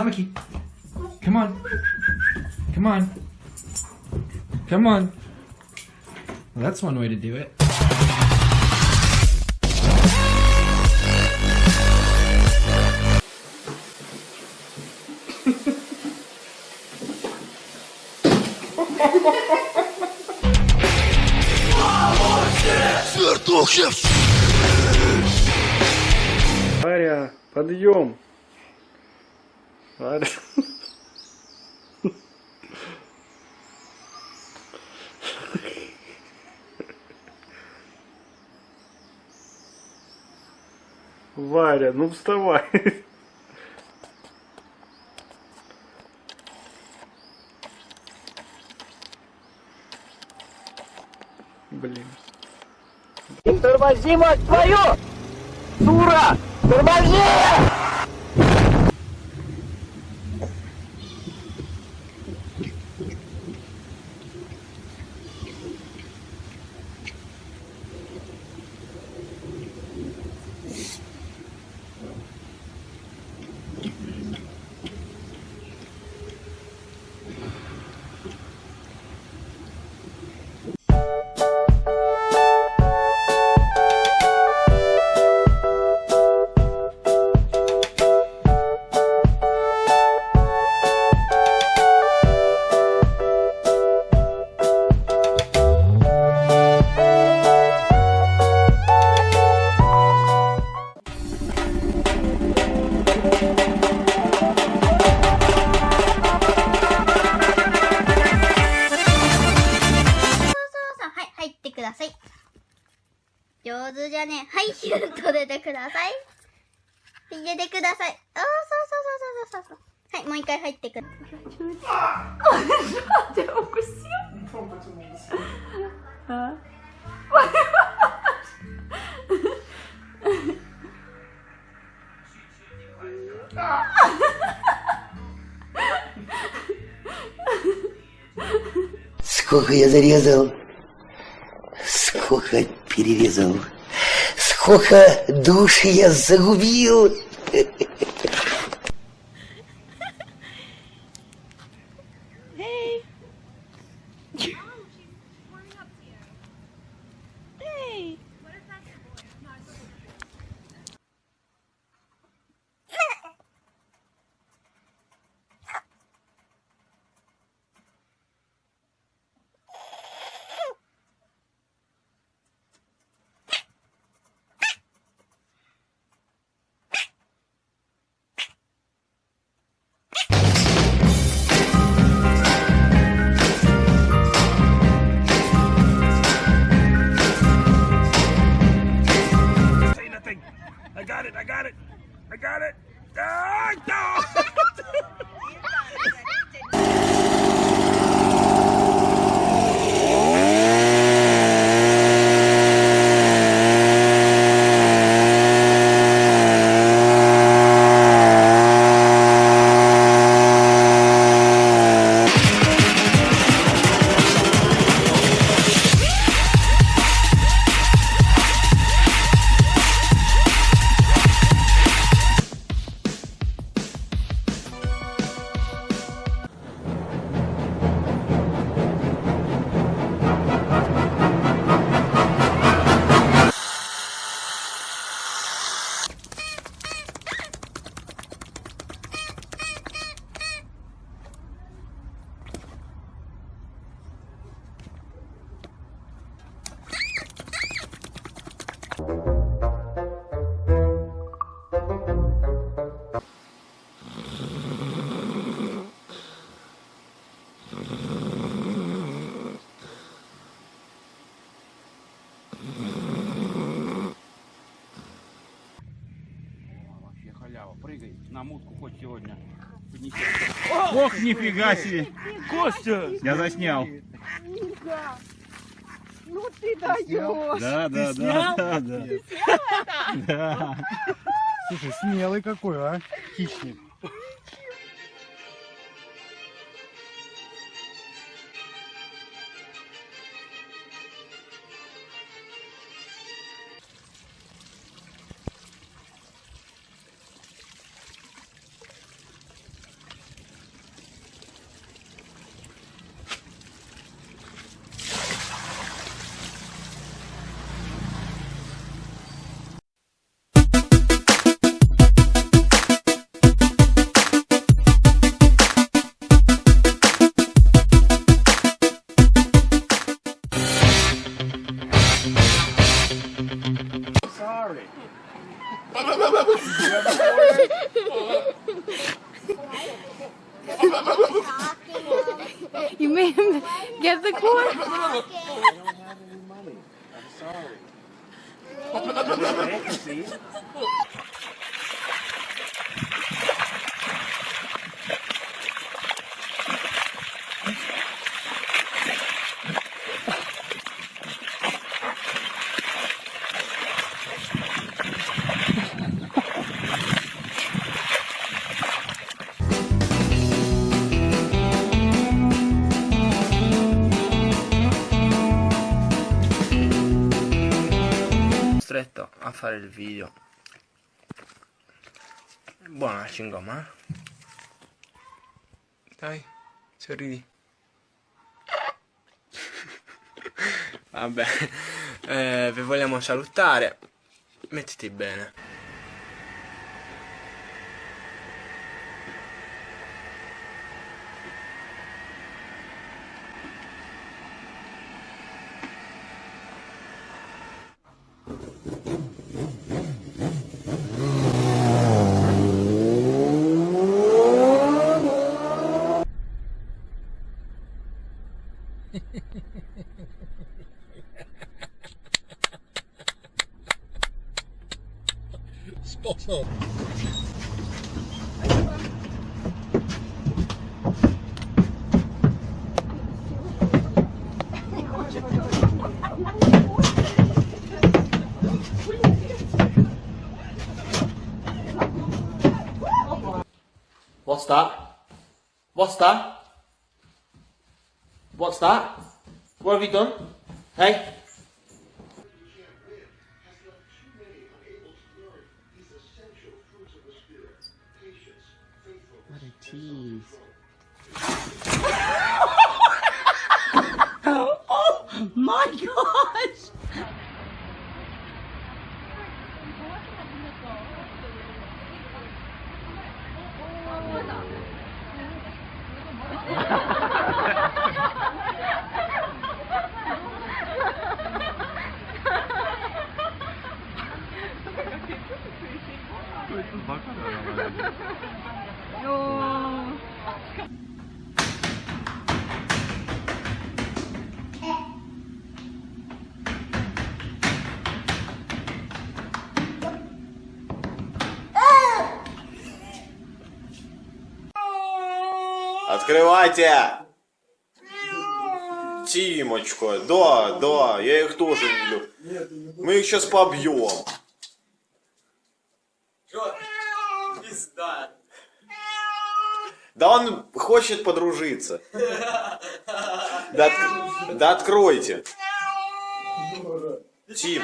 Tamaki. Come on. Come on. Come on. Well, that's one way to do it. Варя, подъем. Варя. Варя, ну вставай. Блин. Тормози, мать твою! Дура! Тормози!上手じゃね。はい、ヒュンと出てください。入れてください。ああ、そうそうそうそうそうそう。はい、もう一回入ってくる。Я укусил. Сколько я зарезал, сколько перерезал, сколько душ я загубил. I got it. Ah, no! Прыгай на мутку хоть сегодня. Ох, нифига себе! Костя! Я заснял. Ну ты даешь. Да. Ты снял это? Да. Слушай, смелый какой, а? Хищник. You made him get the cord? Costretto a fare il video. Buona la cingoma, eh? Dai, sorridi. Vabbè, vi vogliamo salutare. Mettiti bene. What's that? What's that? What's that? What have you done? Hey? What a tease. Oh my gosh! Открывайте! Тимочка, да, я их тоже не люблю. Мы их сейчас побьем. Пизда. Да он хочет подружиться. Да откройте. Тим.